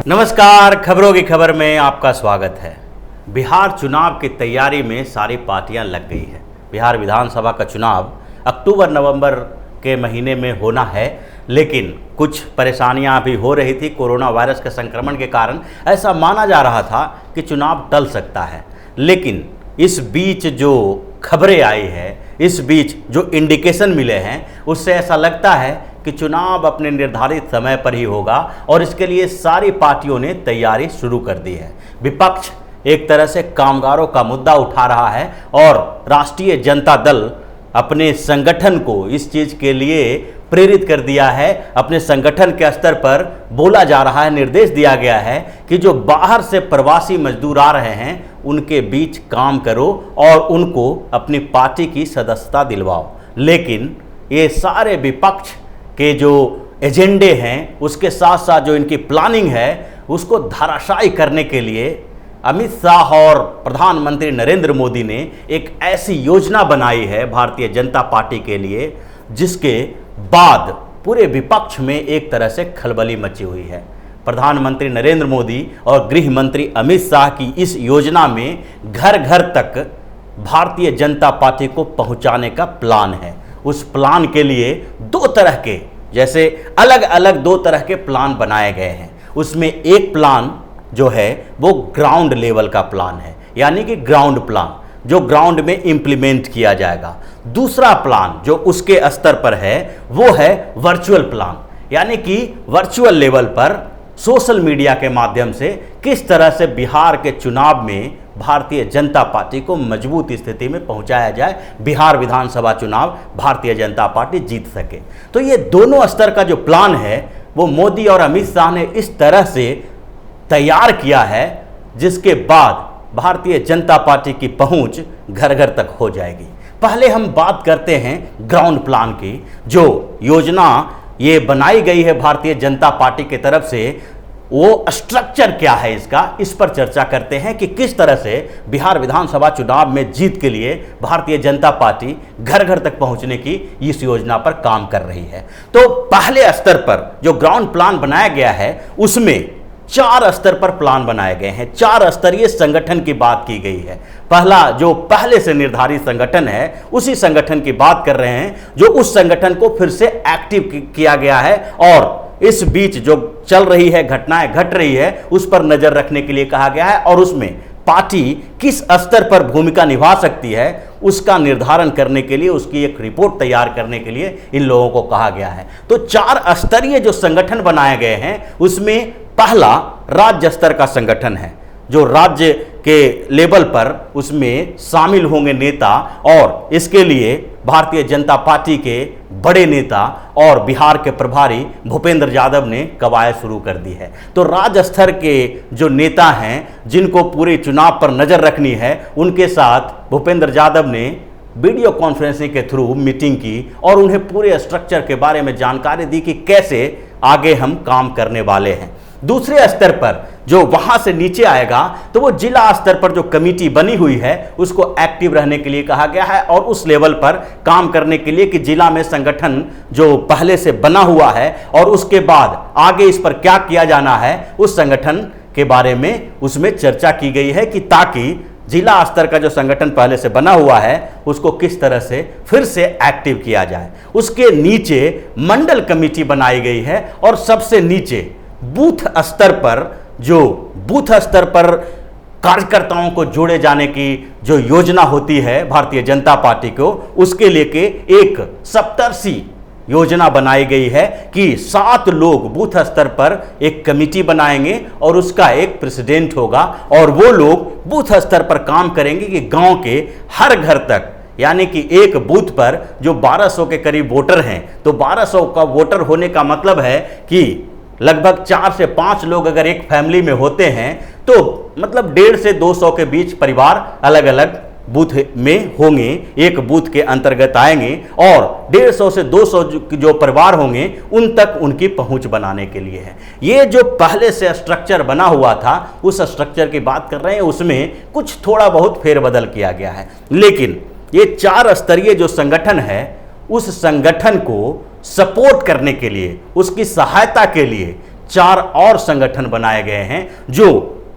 नमस्कार, खबरों की खबर में आपका स्वागत है। बिहार चुनाव की तैयारी में सारी पार्टियां लग गई है। बिहार विधानसभा का चुनाव अक्टूबर-नवंबर के महीने में होना है, लेकिन कुछ परेशानियां भी हो रही थी। कोरोना वायरस के संक्रमण के कारण ऐसा माना जा रहा था कि चुनाव टल सकता है, लेकिन इस बीच जो खबरें आई है, इस बीच जो इंडिकेशन मिले हैं, उससे ऐसा लगता है कि चुनाव अपने निर्धारित समय पर ही होगा और इसके लिए सारी पार्टियों ने तैयारी शुरू कर दी है। विपक्ष एक तरह से कामगारों का मुद्दा उठा रहा है और राष्ट्रीय जनता दल अपने संगठन को इस चीज़ के लिए प्रेरित कर दिया है। अपने संगठन के स्तर पर बोला जा रहा है, निर्देश दिया गया है कि जो बाहर से प्रवासी मजदूर आ रहे हैं उनके बीच काम करो और उनको अपनी पार्टी की सदस्यता दिलवाओ। लेकिन ये सारे विपक्ष के जो एजेंडे हैं, उसके साथ साथ जो इनकी प्लानिंग है, उसको धराशायी करने के लिए अमित शाह और प्रधानमंत्री नरेंद्र मोदी ने एक ऐसी योजना बनाई है भारतीय जनता पार्टी के लिए, जिसके बाद पूरे विपक्ष में एक तरह से खलबली मची हुई है। प्रधानमंत्री नरेंद्र मोदी और गृह मंत्री अमित शाह की इस योजना में घर घर तक भारतीय जनता पार्टी को पहुंचाने का प्लान है। उस प्लान के लिए दो तरह के, जैसे अलग अलग दो तरह के प्लान बनाए गए हैं। उसमें एक प्लान जो है वो ग्राउंड लेवल का प्लान है, यानी कि ग्राउंड प्लान जो ग्राउंड में इंप्लीमेंट किया जाएगा। दूसरा प्लान जो उसके स्तर पर है वो है वर्चुअल प्लान, यानी कि वर्चुअल लेवल पर सोशल मीडिया के माध्यम से किस तरह से बिहार के चुनाव में भारतीय जनता पार्टी को मजबूत स्थिति में पहुंचाया जाए, बिहार विधानसभा चुनाव भारतीय जनता पार्टी जीत सके। तो ये दोनों स्तर का जो प्लान है वो मोदी और अमित शाह ने इस तरह से तैयार किया है, जिसके बाद भारतीय जनता पार्टी की पहुंच घर घर तक हो जाएगी। पहले हम बात करते हैं ग्राउंड प्लान की। जो योजना ये बनाई गई है भारतीय जनता पार्टी की तरफ से, वो स्ट्रक्चर क्या है इसका, इस पर चर्चा करते हैं कि किस तरह से बिहार विधानसभा चुनाव में जीत के लिए भारतीय जनता पार्टी घर घर तक पहुंचने की इस योजना पर काम कर रही है। तो पहले स्तर पर जो ग्राउंड प्लान बनाया गया है उसमें 4 स्तर पर प्लान बनाए गए हैं। 4 स्तरीय संगठन की बात की गई है। पहला जो पहले से निर्धारित संगठन है, उसी संगठन की बात कर रहे हैं, जो उस संगठन को फिर से एक्टिव किया गया है और इस बीच जो चल रही है, घटनाएं घट रही है, उस पर नजर रखने के लिए कहा गया है और उसमें पार्टी किस स्तर पर भूमिका निभा सकती है उसका निर्धारण करने के लिए, उसकी एक रिपोर्ट तैयार करने के लिए इन लोगों को कहा गया है। तो 4 स्तरीय जो संगठन बनाए गए हैं उसमें पहला राज्य स्तर का संगठन है, जो राज्य के लेवल पर उसमें शामिल होंगे नेता और इसके लिए भारतीय जनता पार्टी के बड़े नेता और बिहार के प्रभारी भूपेंद्र यादव ने कवायद शुरू कर दी है। तो राज्य स्तर के जो नेता हैं, जिनको पूरे चुनाव पर नजर रखनी है, उनके साथ भूपेंद्र यादव ने वीडियो कॉन्फ्रेंसिंग के थ्रू मीटिंग की और उन्हें पूरे स्ट्रक्चर के बारे में जानकारी दी कि कैसे आगे हम काम करने वाले हैं। दूसरे स्तर पर जो वहां से नीचे आएगा तो वो जिला स्तर पर जो कमेटी बनी हुई है उसको एक्टिव रहने के लिए कहा गया है और उस लेवल पर काम करने के लिए कि जिला में संगठन जो पहले से बना हुआ है और उसके बाद आगे इस पर क्या किया जाना है, उस संगठन के बारे में उसमें चर्चा की गई है कि ताकि जिला स्तर का जो संगठन पहले से बना हुआ है उसको किस तरह से फिर से एक्टिव किया जाए। उसके नीचे मंडल कमेटी बनाई गई है और सबसे नीचे बूथ स्तर पर, जो बूथ स्तर पर कार्यकर्ताओं को जोड़े जाने की जो योजना होती है भारतीय जनता पार्टी को, उसके लेके एक सप्तर्षि योजना बनाई गई है कि 7 लोग बूथ स्तर पर एक कमेटी बनाएंगे और उसका एक प्रेसिडेंट होगा और वो लोग बूथ स्तर पर काम करेंगे कि गांव के हर घर तक, यानी कि एक बूथ पर जो 1200 के करीब वोटर हैं, तो 1200 का वोटर होने का मतलब है कि लगभग 4 से 5 लोग अगर एक फैमिली में होते हैं तो मतलब 150 से 200 के बीच परिवार अलग अलग बूथ में होंगे, एक बूथ के अंतर्गत आएंगे और 150 से 200 जो परिवार होंगे उन तक उनकी पहुंच बनाने के लिए है। ये जो पहले से स्ट्रक्चर बना हुआ था उस स्ट्रक्चर की बात कर रहे हैं, उसमें कुछ थोड़ा बहुत फेरबदल किया गया है। लेकिन ये 4 स्तरीय जो संगठन है उस संगठन को सपोर्ट करने के लिए, उसकी सहायता के लिए 4 और संगठन बनाए गए हैं जो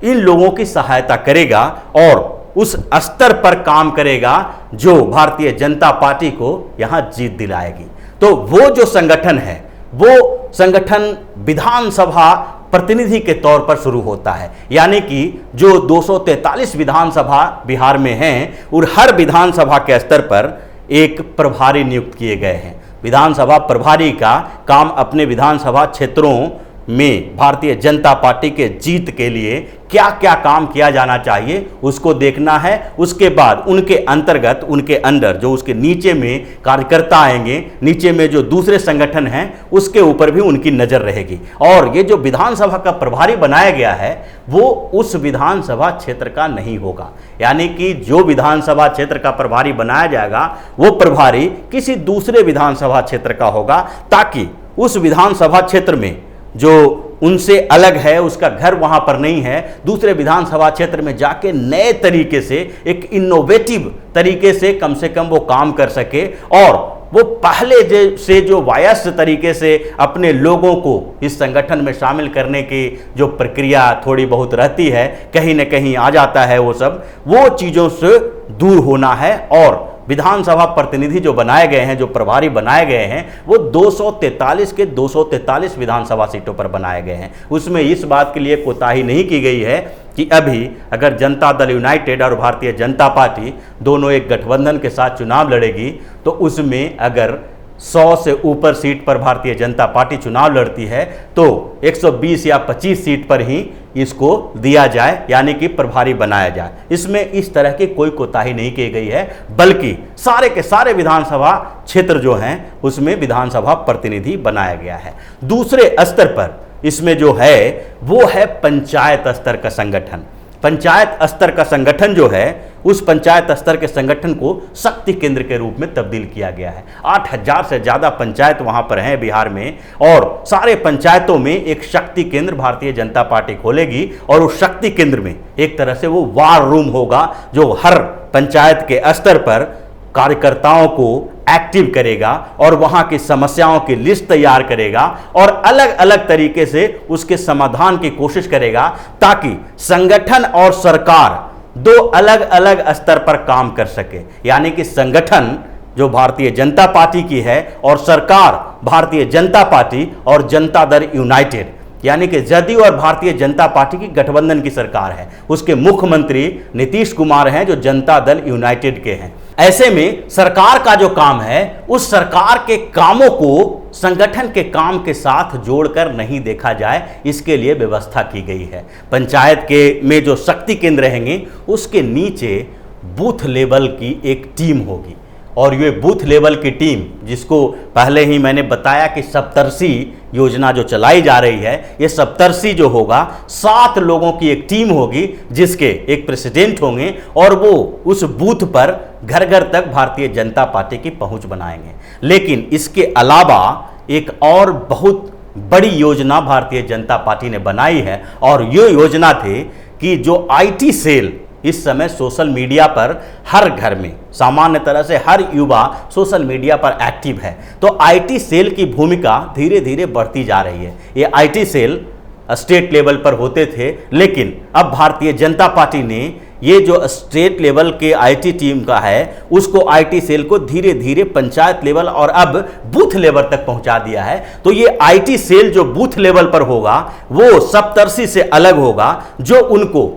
इन लोगों की सहायता करेगा और उस स्तर पर काम करेगा जो भारतीय जनता पार्टी को यहां जीत दिलाएगी। तो वो जो संगठन है वो संगठन विधानसभा प्रतिनिधि के तौर पर शुरू होता है, यानी कि जो 243 विधानसभा बिहार में हैं और हर विधानसभा के स्तर पर एक प्रभारी नियुक्त किए गए हैं। विधानसभा प्रभारी का काम अपने विधानसभा क्षेत्रों में भारतीय जनता पार्टी के जीत के लिए क्या क्या काम किया जाना चाहिए उसको देखना है। उसके बाद उनके अंतर्गत, उनके अंदर जो उसके नीचे में कार्यकर्ता आएंगे, नीचे में जो दूसरे संगठन हैं उसके ऊपर भी उनकी नज़र रहेगी। और ये जो विधानसभा का प्रभारी बनाया गया है वो उस विधानसभा क्षेत्र का नहीं होगा, यानी कि जो विधानसभा क्षेत्र का प्रभारी बनाया जाएगा वो प्रभारी किसी दूसरे विधानसभा क्षेत्र का होगा, ताकि उस विधानसभा क्षेत्र में जो उनसे अलग है, उसका घर वहां पर नहीं है, दूसरे विधानसभा क्षेत्र में जाके नए तरीके से, एक इनोवेटिव तरीके से कम वो काम कर सके और वो पहले से जो वायस्थ तरीके से अपने लोगों को इस संगठन में शामिल करने की जो प्रक्रिया थोड़ी बहुत रहती है, कहीं न कहीं आ जाता है, वो चीज़ों से दूर होना है। और विधानसभा प्रतिनिधि जो बनाए गए हैं, जो प्रभारी बनाए गए हैं, वो 243 के 243 विधानसभा सीटों पर बनाए गए हैं। उसमें इस बात के लिए कोताही नहीं की गई है कि अभी अगर जनता दल यूनाइटेड और भारतीय जनता पार्टी दोनों एक गठबंधन के साथ चुनाव लड़ेगी तो उसमें अगर 100 से ऊपर सीट पर भारतीय जनता पार्टी चुनाव लड़ती है तो 120 या 25 सीट पर ही इसको दिया जाए, यानी कि प्रभारी बनाया जाए। इसमें इस तरह की कोई कोताही नहीं की गई है, बल्कि सारे के सारे विधानसभा क्षेत्र जो हैं उसमें विधानसभा प्रतिनिधि बनाया गया है। दूसरे स्तर पर इसमें जो है वो है पंचायत स्तर का संगठन। पंचायत स्तर का संगठन जो है, उस पंचायत स्तर के संगठन को शक्ति केंद्र के रूप में तब्दील किया गया है। 8000 से ज़्यादा पंचायत वहां पर हैं बिहार में, और सारे पंचायतों में एक शक्ति केंद्र भारतीय जनता पार्टी खोलेगी और उस शक्ति केंद्र में एक तरह से वो वार रूम होगा जो हर पंचायत के स्तर पर कार्यकर्ताओं को एक्टिव करेगा और वहां की समस्याओं की लिस्ट तैयार करेगा और अलग अलग तरीके से उसके समाधान की कोशिश करेगा, ताकि संगठन और सरकार दो अलग अलग स्तर पर काम कर सके। यानी कि संगठन जो भारतीय जनता पार्टी की है और सरकार भारतीय जनता पार्टी और जनता दल यूनाइटेड, यानी कि जदयू और भारतीय जनता पार्टी की गठबंधन की सरकार है। उसके मुख्यमंत्री नीतीश कुमार हैं जो जनता दल यूनाइटेड के हैं। ऐसे में सरकार का जो काम है, उस सरकार के कामों को संगठन के काम के साथ जोड़कर नहीं देखा जाए, इसके लिए व्यवस्था की गई है। पंचायत के में जो शक्ति केंद्र रहेंगे उसके नीचे बूथ लेवल की एक टीम होगी, और ये बूथ लेवल की टीम, जिसको पहले ही मैंने बताया कि सप्तर्षि योजना जो चलाई जा रही है, ये सप्तर्षि जो होगा 7 लोगों की एक टीम होगी जिसके एक प्रेसिडेंट होंगे और वो उस बूथ पर घर घर तक भारतीय जनता पार्टी की पहुंच बनाएंगे। लेकिन इसके अलावा एक और बहुत बड़ी योजना भारतीय जनता पार्टी ने बनाई है, और ये योजना थी कि जो IT सेल इस समय सोशल मीडिया पर हर घर में, सामान्य तरह से हर युवा सोशल मीडिया पर एक्टिव है, तो IT सेल की भूमिका धीरे धीरे बढ़ती जा रही है। ये IT सेल स्टेट लेवल पर होते थे, लेकिन अब भारतीय जनता पार्टी ने ये जो स्टेट लेवल के IT टीम का है उसको, IT सेल को धीरे धीरे पंचायत लेवल और अब बूथ लेवल तक पहुंचा दिया है। तो ये IT सेल जो बूथ लेवल पर होगा वो सप्तर्षि से अलग होगा, जो उनको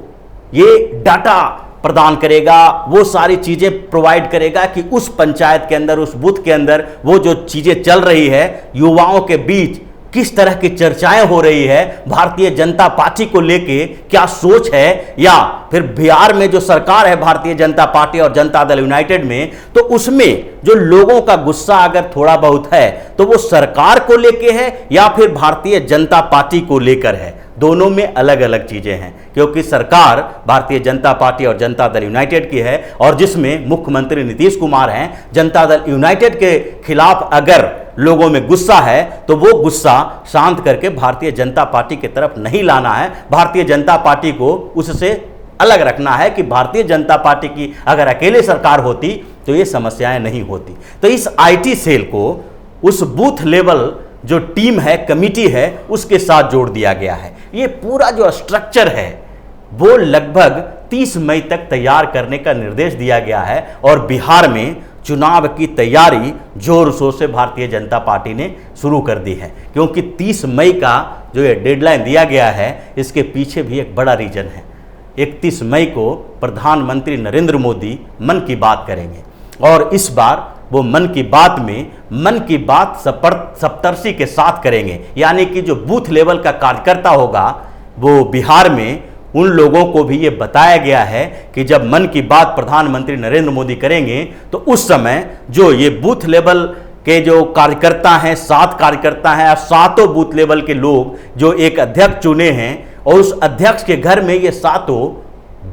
ये डाटा प्रदान करेगा, वो सारी चीज़ें प्रोवाइड करेगा कि उस पंचायत के अंदर, उस बूथ के अंदर वो जो चीज़ें चल रही है, युवाओं के बीच किस तरह की चर्चाएं हो रही है, भारतीय जनता पार्टी को लेके क्या सोच है, या फिर बिहार में जो सरकार है भारतीय जनता पार्टी और जनता दल यूनाइटेड में, तो उसमें जो लोगों का गुस्सा अगर थोड़ा बहुत है तो वो सरकार को लेके है या फिर भारतीय जनता पार्टी को लेकर है। दोनों में अलग अलग चीजें हैं, क्योंकि सरकार भारतीय जनता पार्टी और जनता दल यूनाइटेड की है और जिसमें मुख्यमंत्री नीतीश कुमार हैं। जनता दल यूनाइटेड के खिलाफ अगर लोगों में गुस्सा है तो वो गुस्सा शांत करके भारतीय जनता पार्टी की तरफ नहीं लाना है, भारतीय जनता पार्टी को उससे अलग रखना है कि भारतीय जनता पार्टी की अगर अकेले सरकार होती तो ये समस्याएं नहीं होती। तो इस IT सेल को उस बूथ लेवल जो टीम है, कमिटी है, उसके साथ जोड़ दिया गया है। ये पूरा जो स्ट्रक्चर है वो लगभग 30 मई तक तैयार करने का निर्देश दिया गया है और बिहार में चुनाव की तैयारी जोर शोर से भारतीय जनता पार्टी ने शुरू कर दी है, क्योंकि 30 मई का जो ये डेडलाइन दिया गया है इसके पीछे भी एक बड़ा रीजन है। 31 मई को प्रधानमंत्री नरेंद्र मोदी मन की बात करेंगे और इस बार वो मन की बात सप्तर्षि के साथ करेंगे, यानी कि जो बूथ लेवल का कार्यकर्ता होगा वो बिहार में उन लोगों को भी ये बताया गया है कि जब मन की बात प्रधानमंत्री नरेंद्र मोदी करेंगे तो उस समय जो ये बूथ लेवल के जो कार्यकर्ता हैं, 7 कार्यकर्ता हैं और 7 बूथ लेवल के लोग जो एक अध्यक्ष चुने हैं और उस अध्यक्ष के घर में ये 7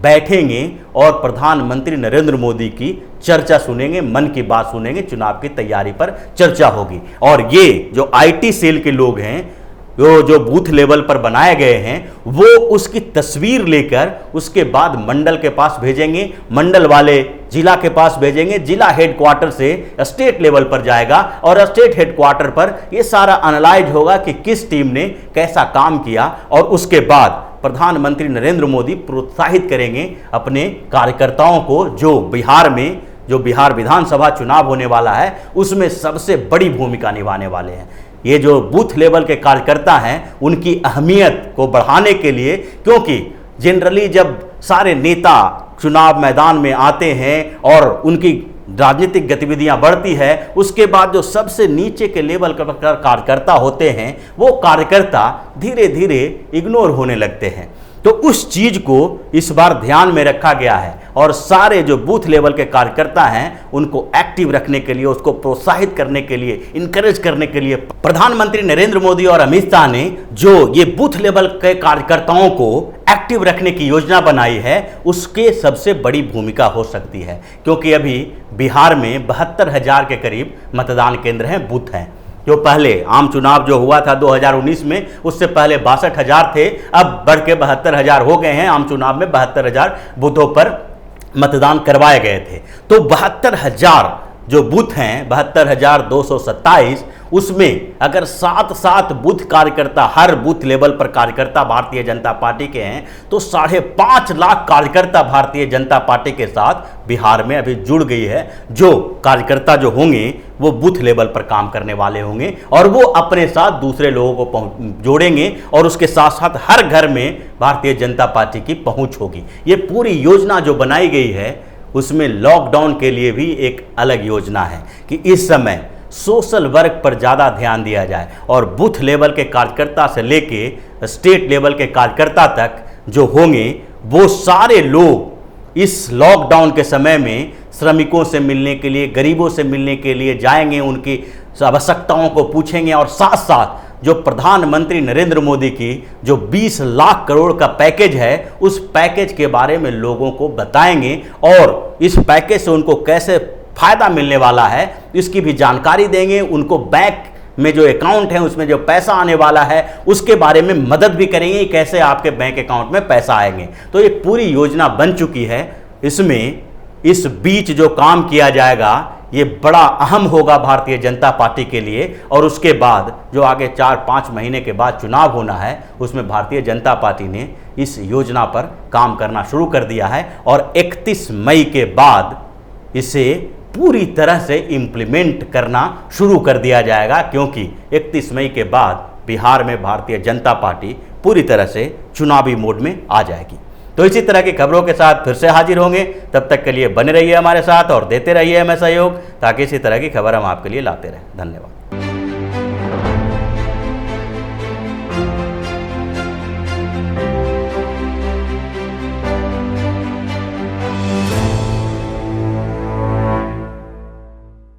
बैठेंगे और प्रधानमंत्री नरेंद्र मोदी की चर्चा सुनेंगे, मन की बात सुनेंगे, चुनाव की तैयारी पर चर्चा होगी। और ये जो आईटी सेल के लोग हैं जो बूथ लेवल पर बनाए गए हैं वो उसकी तस्वीर लेकर उसके बाद मंडल के पास भेजेंगे, मंडल वाले जिला के पास भेजेंगे, जिला हेडक्वार्टर से स्टेट लेवल पर जाएगा और स्टेट हेडक्वार्टर पर ये सारा एनालाइज होगा कि किस टीम ने कैसा काम किया और उसके बाद प्रधानमंत्री नरेंद्र मोदी प्रोत्साहित करेंगे अपने कार्यकर्ताओं को जो बिहार विधानसभा चुनाव होने वाला है उसमें सबसे बड़ी भूमिका निभाने वाले हैं। ये जो बूथ लेवल के कार्यकर्ता हैं उनकी अहमियत को बढ़ाने के लिए, क्योंकि जनरली जब सारे नेता चुनाव मैदान में आते हैं और उनकी राजनीतिक गतिविधियां बढ़ती है, उसके बाद जो सबसे नीचे के लेवल का कार्यकर्ता होते हैं वो कार्यकर्ता धीरे धीरे इग्नोर होने लगते हैं। तो उस चीज को इस बार ध्यान में रखा गया है और सारे जो बूथ लेवल के कार्यकर्ता हैं उनको एक्टिव रखने के लिए, उसको प्रोत्साहित करने के लिए, इनकरेज करने के लिए प्रधानमंत्री नरेंद्र मोदी और अमित शाह ने जो ये बूथ लेवल के कार्यकर्ताओं को एक्टिव रखने की योजना बनाई है उसके सबसे बड़ी भूमिका हो सकती है, क्योंकि अभी बिहार में 72,000 के करीब मतदान केंद्र हैं, बूथ हैं। जो पहले आम चुनाव जो हुआ था 2019 में उससे पहले 62,000 थे, अब बढ़ के 72,000 हो गए हैं। आम चुनाव में 72,000 बूथों पर मतदान करवाए गए थे। तो 72,000 जो बूथ हैं, 72,227, उसमें अगर 7 बूथ कार्यकर्ता, हर बूथ लेवल पर कार्यकर्ता भारतीय जनता पार्टी के हैं तो 5.5 लाख कार्यकर्ता भारतीय जनता पार्टी के साथ बिहार में अभी जुड़ गई है। जो कार्यकर्ता जो होंगे वो बूथ लेवल पर काम करने वाले होंगे और वो अपने साथ दूसरे लोगों को जोड़ेंगे और उसके साथ साथ हर घर में भारतीय जनता पार्टी की पहुंच होगी। ये पूरी योजना जो बनाई गई है उसमें लॉकडाउन के लिए भी एक अलग योजना है कि इस समय सोशल वर्क पर ज़्यादा ध्यान दिया जाए और बूथ लेवल के कार्यकर्ता से लेके स्टेट लेवल के कार्यकर्ता तक जो होंगे वो सारे लोग इस लॉकडाउन के समय में श्रमिकों से मिलने के लिए, गरीबों से मिलने के लिए जाएंगे, उनकी आवश्यकताओं को पूछेंगे और साथ साथ जो प्रधानमंत्री नरेंद्र मोदी की जो 20 लाख करोड़ का पैकेज है उस पैकेज के बारे में लोगों को बताएंगे और इस पैकेज से उनको कैसे फायदा मिलने वाला है इसकी भी जानकारी देंगे। उनको बैंक में जो अकाउंट है उसमें जो पैसा आने वाला है उसके बारे में मदद भी करेंगे, कैसे आपके बैंक अकाउंट में पैसा आएंगे। तो ये पूरी योजना बन चुकी है। इसमें इस बीच जो काम किया जाएगा ये बड़ा अहम होगा भारतीय जनता पार्टी के लिए और उसके बाद जो आगे 4-5 महीने के बाद चुनाव होना है उसमें भारतीय जनता पार्टी ने इस योजना पर काम करना शुरू कर दिया है और 31 मई के बाद इसे पूरी तरह से इम्प्लीमेंट करना शुरू कर दिया जाएगा, क्योंकि 31 मई के बाद बिहार में भारतीय जनता पार्टी पूरी तरह से चुनावी मोड में आ जाएगी। तो इसी तरह की खबरों के साथ फिर से हाजिर होंगे, तब तक के लिए बने रहिए हमारे साथ और देते रहिए हमें सहयोग ताकि इसी तरह की खबर हम आपके लिए लाते रहें। धन्यवाद।